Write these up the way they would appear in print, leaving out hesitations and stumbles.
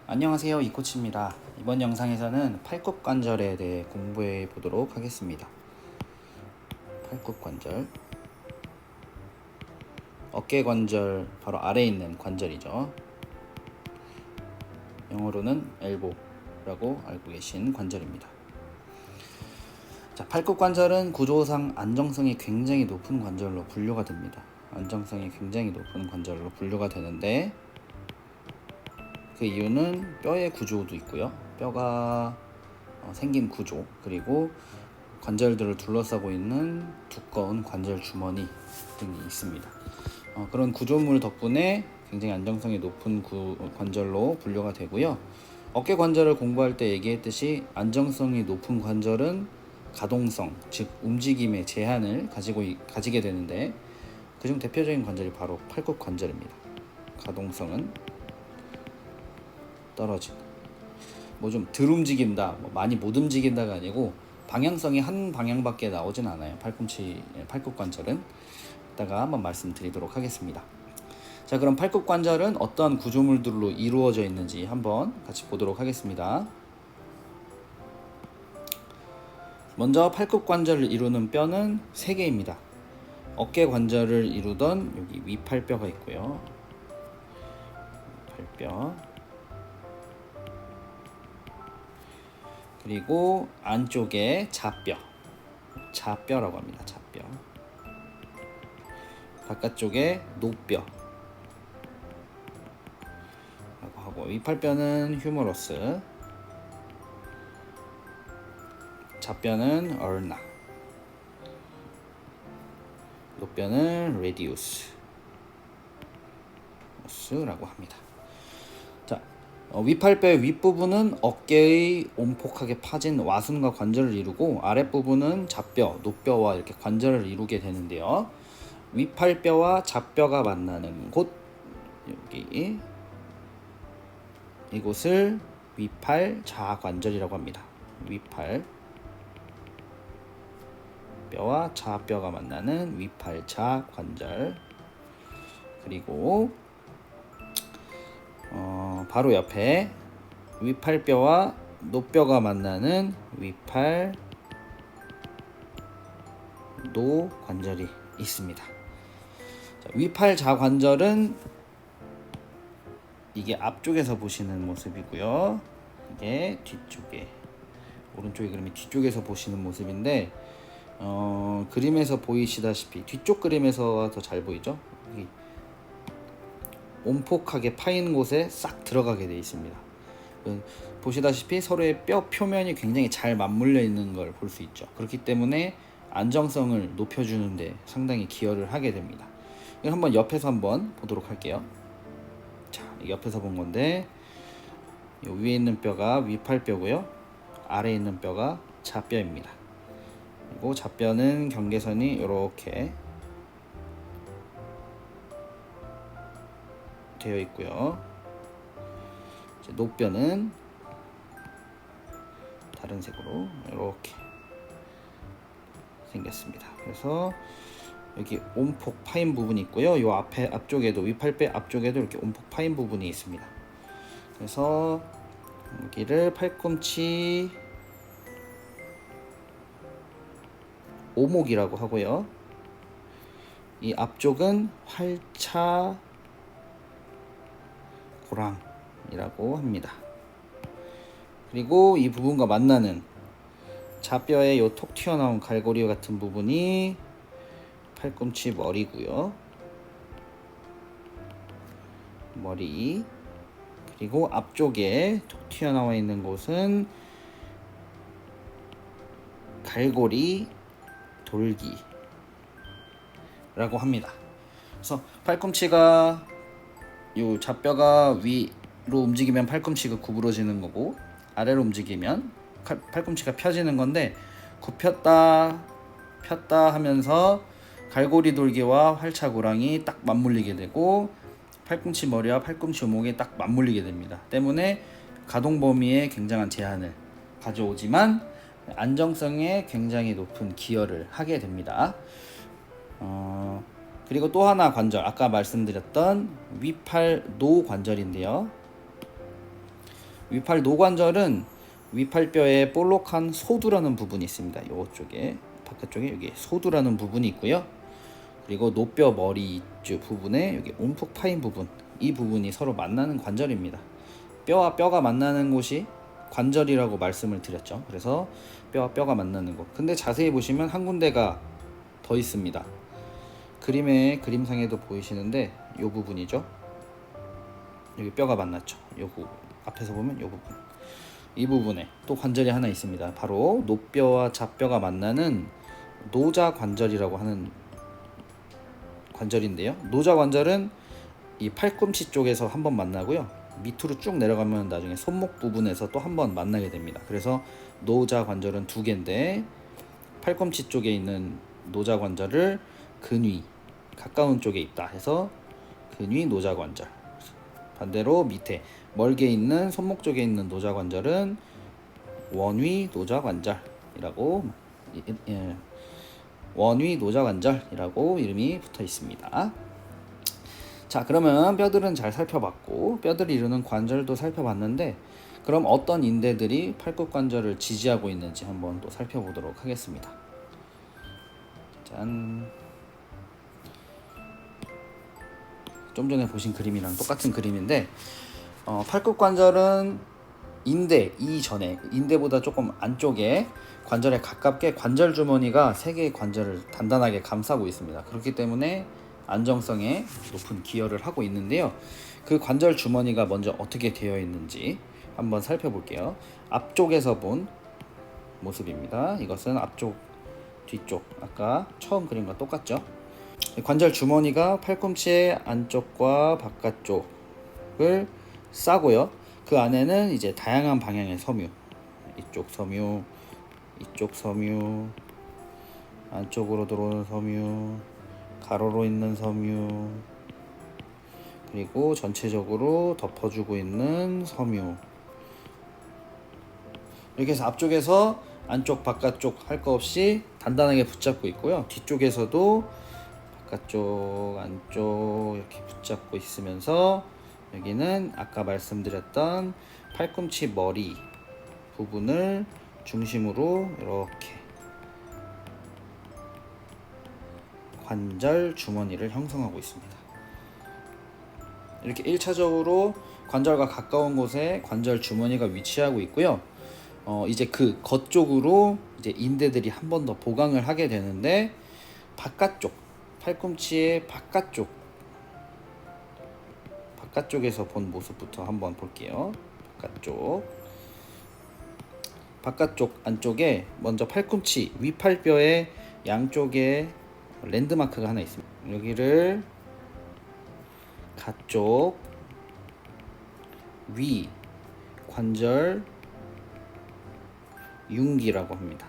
안녕하세요, 이코치입니다. 이번 영상에서는 팔굽관절에 대해 공부해 보도록 하겠습니다. 팔굽관절, 어깨관절 바로 아래에 있는 관절이죠. 영어로는 엘보라고 알고 계신 관절입니다. 자, 팔굽관절은 구조상 안정성이 굉장히 높은 관절로 분류가 됩니다. 안정성이 굉장히 높은 관절로 분류가 되는데 그 이유는 뼈의 구조도 있고요. 뼈가 생긴 구조, 그리고 관절들을 둘러싸고 있는 두꺼운 관절 주머니 등이 있습니다. 그런 구조물 덕분에 굉장히 안정성이 높은 관절로 분류가 되고요. 어깨 관절을 공부할 때 얘기했듯이 안정성이 높은 관절은 가동성, 즉 움직임의 제한을 가지게 되는데 그중 대표적인 관절이 바로 팔굽 관절입니다. 가동성은 떨어진다. 뭐 좀 덜 움직인다, 많이 못 움직인다가 아니고 방향성이 한 방향밖에 나오진 않아요. 팔굽관절은. 이따가 한번 말씀드리도록 하겠습니다. 자, 그럼 팔굽관절은 어떤 구조물들로 이루어져 있는지 한번 같이 보도록 하겠습니다. 먼저 팔굽관절을 이루는 뼈는 3개입니다. 어깨관절을 이루던 여기 위팔뼈가 있고요. 팔뼈. 그리고 안쪽에 좌뼈라고 합니다. 좌뼈. 바깥쪽에 노뼈라고 하고, 위팔뼈는 휴머러스, 좌뼈는 얼나, 노뼈는 레디우스라고 합니다. 자, 위팔뼈의 윗부분은 어깨의 온폭하게 파진 와순과 관절을 이루고, 아랫부분은 좌뼈, 노뼈와 이렇게 관절을 이루게 되는데요. 위팔뼈와 좌뼈가 만나는 곳, 여기 이곳을 위팔좌관절이라고 합니다. 위팔뼈와 좌뼈가 만나는 위팔좌관절. 그리고 바로 옆에 위팔뼈와 노뼈가 만나는 위팔노관절이 있습니다. 자, 위팔좌관절은 이게 앞쪽에서 보시는 모습이고요. 이게 뒤쪽에, 오른쪽의 그림이 뒤쪽에서 보시는 모습인데 그림에서 보이시다시피 뒤쪽 그림에서 더 잘 보이죠? 여기 온폭하게 파인 곳에 싹 들어가게 되어 있습니다. 보시다시피 서로의 뼈 표면이 굉장히 잘 맞물려 있는 걸 볼 수 있죠. 그렇기 때문에 안정성을 높여주는 데 상당히 기여를 하게 됩니다. 이걸 한번 옆에서 한번 보도록 할게요. 자, 옆에서 본 건데, 이 위에 있는 뼈가 위팔뼈고요. 아래에 있는 뼈가 좌뼈입니다. 그리고 좌뼈는 경계선이 이렇게 되어 있고요. 노뼈는 다른 색으로 이렇게 생겼습니다. 그래서 여기 온폭 파인 부분이 있고요. 이 앞쪽에도, 위팔뼈 앞쪽에도 이렇게 온폭 파인 부분이 있습니다. 그래서 여기를 팔꿈치 오목이라고 하고요. 이 앞쪽은 활차고랑이라고 합니다. 그리고 이 부분과 만나는 좌뼈의 요 톡 튀어나온 갈고리 같은 부분이 팔꿈치 머리고요. 머리. 그리고 앞쪽에 톡 튀어나와 있는 곳은 갈고리 돌기라고 합니다. 그래서 팔꿈치가, 요 좌뼈가 위로 움직이면 팔꿈치가 구부러지는 거고, 아래로 움직이면 팔꿈치가 펴지는 건데, 굽혔다 폈다 하면서 갈고리 돌기와 활차고랑이 딱 맞물리게 되고 팔꿈치 머리와 팔꿈치 오목이 딱 맞물리게 됩니다. 때문에 가동 범위에 굉장한 제한을 가져오지만 안정성에 굉장히 높은 기여를 하게 됩니다. 그리고 또 하나 관절, 아까 말씀드렸던 위팔노 관절인데요. 위팔 노관절은 위팔뼈에 볼록한 소두라는 부분이 있습니다. 이쪽에 바깥쪽에 여기 소두라는 부분이 있고요. 그리고 노뼈 머리 이쪽 부분에 여기 움푹 파인 부분, 이 부분이 서로 만나는 관절입니다. 뼈와 뼈가 만나는 곳이 관절이라고 말씀을 드렸죠. 그래서 뼈와 뼈가 만나는 곳. 근데 자세히 보시면 한 군데가 더 있습니다. 그림상에도 보이시는데 이 부분이죠. 여기 뼈가 만났죠. 요 부분. 앞에서 보면 이 부분. 이 부분에 또 관절이 하나 있습니다. 바로 노뼈와 좌뼈가 만나는 노자 관절이라고 하는 관절인데요. 노자 관절은 이 팔꿈치 쪽에서 한번 만나고요. 밑으로 쭉 내려가면 나중에 손목 부분에서 또 한번 만나게 됩니다. 그래서 노자 관절은 두 개인데 팔꿈치 쪽에 있는 노자 관절을 근위 가까운 쪽에 있다 해서 근위 노자 관절. 반대로 밑에 멀게 있는 손목 쪽에 있는 노자 관절은 원위 노자 관절이라고 원위 노자 관절이라고 이름이 붙어 있습니다. 자, 그러면 뼈들은 잘 살펴봤고 뼈들이 이루는 관절도 살펴봤는데 그럼 어떤 인대들이 팔굽 관절을 지지하고 있는지 한번 또 살펴보도록 하겠습니다. 짠. 좀 전에 보신 그림이랑 똑같은 그림인데 팔굽 관절은 인대 이전에 인대보다 조금 안쪽에 관절에 가깝게 관절 주머니가 3개의 관절을 단단하게 감싸고 있습니다. 그렇기 때문에 안정성에 높은 기여를 하고 있는데요. 그 관절 주머니가 먼저 어떻게 되어 있는지 한번 살펴볼게요. 앞쪽에서 본 모습입니다. 이것은 앞쪽, 뒤쪽, 아까 처음 그림과 똑같죠. 관절 주머니가 팔꿈치의 안쪽과 바깥쪽을 싸고요. 그 안에는 이제 다양한 방향의 섬유, 이쪽 섬유, 이쪽 섬유, 안쪽으로 들어오는 섬유, 가로로 있는 섬유, 그리고 전체적으로 덮어주고 있는 섬유. 이렇게 해서 앞쪽에서 안쪽 바깥쪽 할 거 없이 단단하게 붙잡고 있고요. 뒤쪽에서도 바깥쪽 안쪽 이렇게 붙잡고 있으면서 여기는 아까 말씀드렸던 팔꿈치 머리 부분을 중심으로 이렇게 관절 주머니를 형성하고 있습니다. 이렇게 1차적으로 관절과 가까운 곳에 관절 주머니가 위치하고 있고요. 이제 그 겉쪽으로 이제 인대들이 한 번 더 보강을 하게 되는데 바깥쪽 팔꿈치의 바깥쪽에서 본 모습부터 한번 볼게요. 바깥쪽 안쪽에 먼저 팔꿈치 위팔뼈의 양쪽에 랜드마크가 하나 있습니다. 여기를 가쪽 위 관절 융기라고 합니다.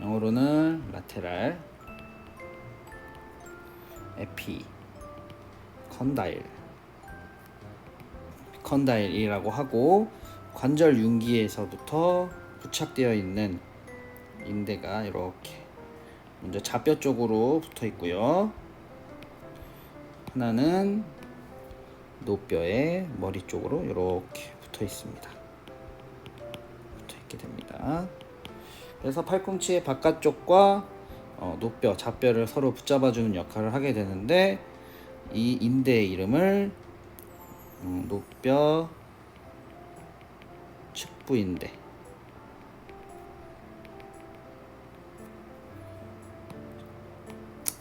영어로는 라테랄 에피 컨다일이라고 하고 관절 융기에서부터 부착되어 있는 인대가 이렇게 먼저 좌뼈 쪽으로 붙어 있고요. 하나는 노뼈의 머리 쪽으로 이렇게 붙어 있습니다. 붙어 있게 됩니다. 그래서 팔꿈치의 바깥쪽과 노뼈, 좌뼈를 서로 붙잡아주는 역할을 하게 되는데 이 인대의 이름을 노뼈 측부인대,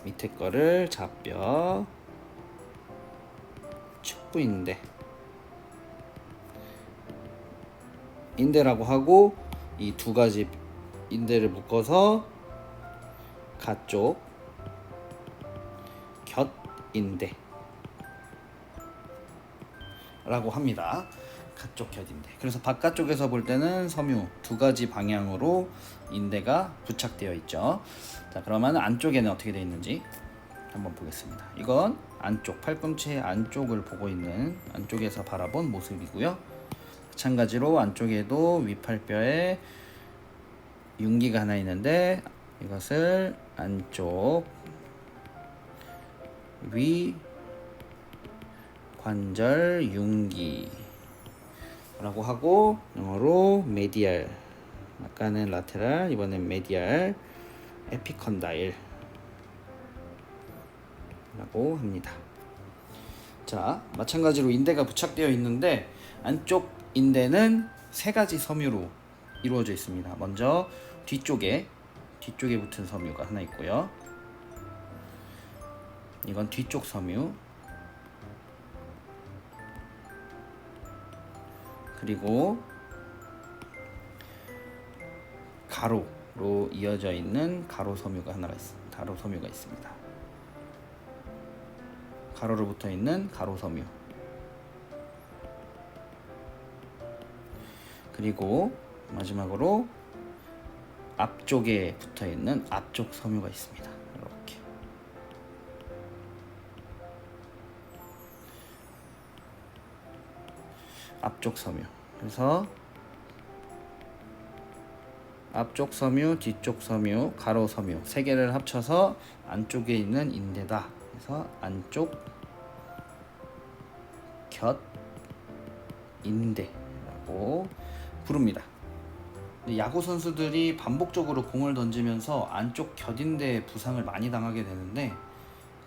밑에 거를 좌뼈 측부인대 인대라고 하고 이 두 가지 인대를 묶어서 가쪽 곁인대 라고 합니다. 가쪽 곁인대. 그래서 바깥쪽에서 볼 때는 섬유 두 가지 방향으로 인대가 부착되어 있죠. 자, 그러면 안쪽에는 어떻게 되어 있는지 한번 보겠습니다. 이건 안쪽 팔꿈치의 안쪽을 보고 있는 안쪽에서 바라본 모습이고요. 마찬가지로 안쪽에도 위팔뼈에 융기가 하나 있는데 이것을 안쪽 위 관절 융기 라고 하고 영어로 medial, 아까는 lateral, 이번엔 medial 에피컨다일 라고 합니다. 자, 마찬가지로 인대가 부착되어 있는데 안쪽 인대는 세 가지 섬유로 이루어져 있습니다. 먼저 뒤쪽에 붙은 섬유가 하나 있고요. 이건 뒤쪽 섬유. 그리고 가로로 이어져 있는 가로 섬유가 있습니다. 가로로 붙어 있는 가로 섬유. 그리고 마지막으로 앞쪽에 붙어 있는 앞쪽 섬유가 있습니다. 이렇게. 앞쪽 섬유. 그래서 앞쪽 섬유, 뒤쪽 섬유, 가로 섬유 세 개를 합쳐서 안쪽에 있는 인대다. 그래서 안쪽 곁 인대라고 부릅니다. 야구 선수들이 반복적으로 공을 던지면서 안쪽 곁인대 부상을 많이 당하게 되는데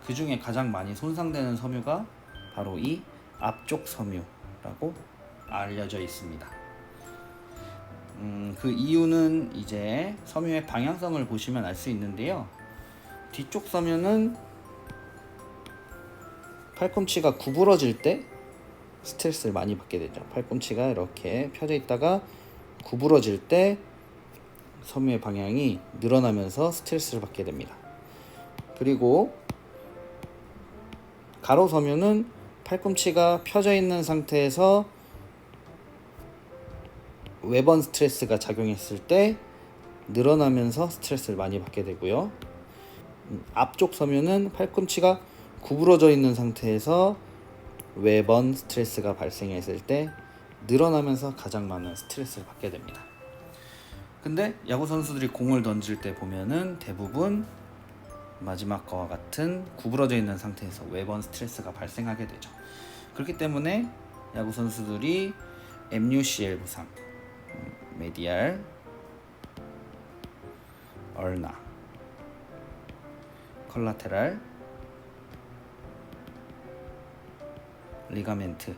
그 중에 가장 많이 손상되는 섬유가 바로 이 앞쪽 섬유라고 알려져 있습니다. 그 이유는 이제 섬유의 방향성을 보시면 알 수 있는데요. 뒤쪽 섬유는 팔꿈치가 구부러질 때 스트레스를 많이 받게 되죠. 팔꿈치가 이렇게 펴져 있다가 구부러질 때 섬유의 방향이 늘어나면서 스트레스를 받게 됩니다. 그리고 가로 섬유는 팔꿈치가 펴져 있는 상태에서 외번 스트레스가 작용했을 때 늘어나면서 스트레스를 많이 받게 되고요. 앞쪽 섬유는 팔꿈치가 구부러져 있는 상태에서 외번 스트레스가 발생했을 때 늘어나면서 가장 많은 스트레스를 받게 됩니다. 근데 야구 선수들이 공을 던질 때 보면은 대부분 마지막 거와 같은 구부러져 있는 상태에서 외번 스트레스가 발생하게 되죠. 그렇기 때문에 야구 선수들이 MUCL 부상, 메디알 얼나, 컬라테랄 리가멘트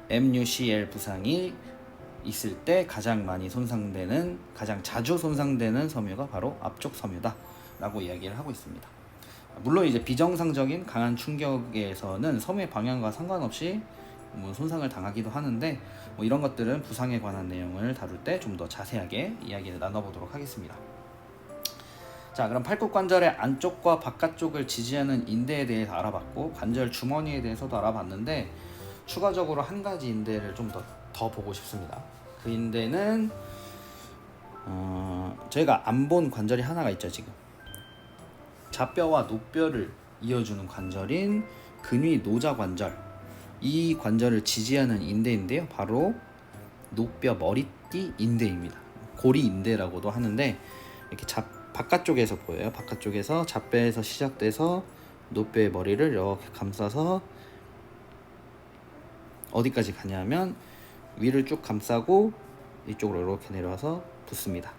MUCL 부상이 있을 때 가장 자주 손상되는 섬유가 바로 앞쪽 섬유다 라고 이야기를 하고 있습니다. 물론 이제 비정상적인 강한 충격에서는 섬유의 방향과 상관없이 손상을 당하기도 하는데 이런 것들은 부상에 관한 내용을 다룰 때 좀 더 자세하게 이야기를 나눠보도록 하겠습니다. 자, 그럼 팔굽관절의 안쪽과 바깥쪽을 지지하는 인대에 대해서 알아봤고 관절 주머니에 대해서도 알아봤는데 추가적으로 한 가지 인대를 좀 더 보고 싶습니다. 그 인대는 저희가 안 본 관절이 하나가 있죠. 지금 좌뼈와 노뼈를 이어주는 관절인 근위 노자관절, 이 관절을 지지하는 인대인데요. 바로 노뼈 머리띠 인대입니다. 고리 인대라고도 하는데 이렇게 바깥쪽에서 보여요. 바깥쪽에서 좌뼈에서 시작돼서 노뼈의 머리를 이렇게 감싸서 어디까지 가냐면 위를 쭉 감싸고 이쪽으로 이렇게 내려와서 붙습니다.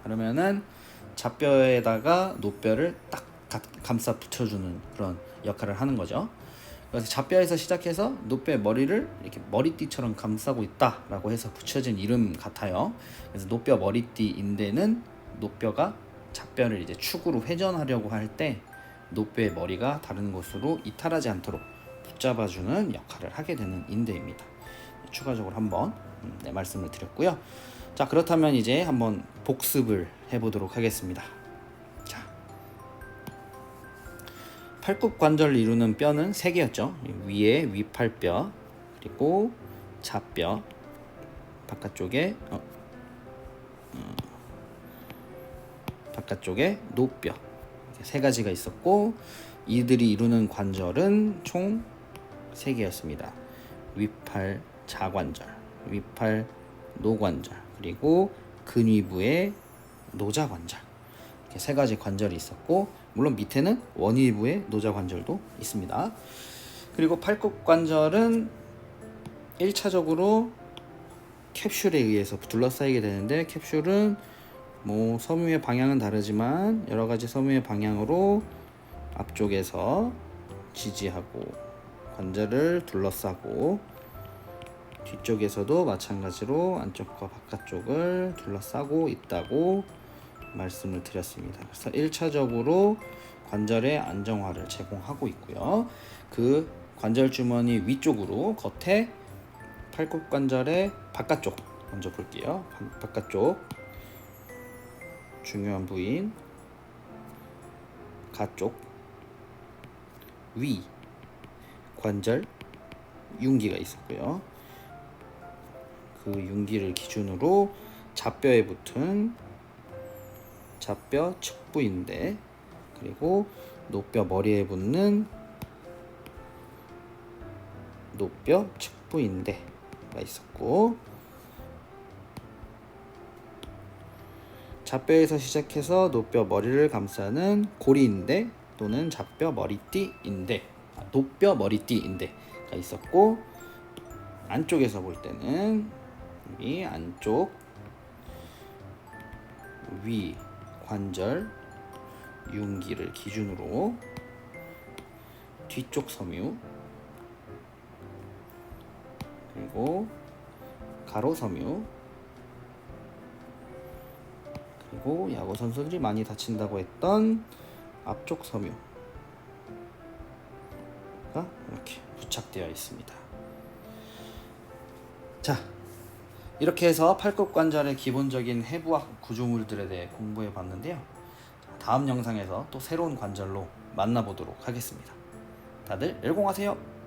그러면은 좌뼈에다가 노뼈를 딱 감싸 붙여주는 그런 역할을 하는 거죠. 그래서 좌뼈에서 시작해서 노뼈의 머리를 이렇게 머리띠처럼 감싸고 있다라고 해서 붙여진 이름 같아요. 그래서 노뼈 머리띠 인대는 노뼈가 좌뼈를 이제 축으로 회전하려고 할 때 노뼈의 머리가 다른 곳으로 이탈하지 않도록 붙잡아주는 역할을 하게 되는 인대입니다. 추가적으로 한번 말씀을 드렸고요. 자, 그렇다면 이제 한번 복습을 해보도록 하겠습니다. 자, 팔굽관절을 이루는 뼈는 3개였죠. 위에 위팔뼈, 그리고 좌뼈, 바깥쪽에 노뼈, 이렇게 3가지가 있었고 이들이 이루는 관절은 총 3개였습니다. 위팔 자관절, 위팔 노관절, 그리고 근위부의 노자관절, 이렇게 3가지 관절이 있었고 물론 밑에는 원일부의 노자 관절도 있습니다. 그리고 팔굽 관절은 1차적으로 캡슐에 의해서 둘러싸이게 되는데, 캡슐은 뭐 섬유의 방향은 다르지만 여러 가지 섬유의 방향으로 앞쪽에서 지지하고 관절을 둘러싸고, 뒤쪽에서도 마찬가지로 안쪽과 바깥쪽을 둘러싸고 있다고 말씀을 드렸습니다. 그래서 1차적으로 관절의 안정화를 제공하고 있고요. 그 관절 주머니 위쪽으로 겉에 팔굽 관절의 바깥쪽 먼저 볼게요. 바깥쪽 중요한 부위인 가쪽 위 관절 융기가 있었고요. 그 융기를 기준으로 잡뼈에 붙은 잡뼈 측부인대, 그리고 노뼈 머리에 붙는 노뼈 측부인대가 있었고, 잡뼈에서 시작해서 노뼈 머리를 감싸는 고리인대 또는 잡뼈 머리띠인대, 노뼈 머리띠인대가 있었고, 안쪽에서 볼 때는 이 안쪽 위 관절 융기를 기준으로 뒤쪽 섬유, 그리고 가로 섬유, 그리고 야구 선수들이 많이 다친다고 했던 앞쪽 섬유가 이렇게 부착되어 있습니다. 자, 이렇게 해서 팔굽 관절의 기본적인 해부학 구조물들에 대해 공부해 봤는데요. 다음 영상에서 또 새로운 관절로 만나보도록 하겠습니다. 다들 열공하세요.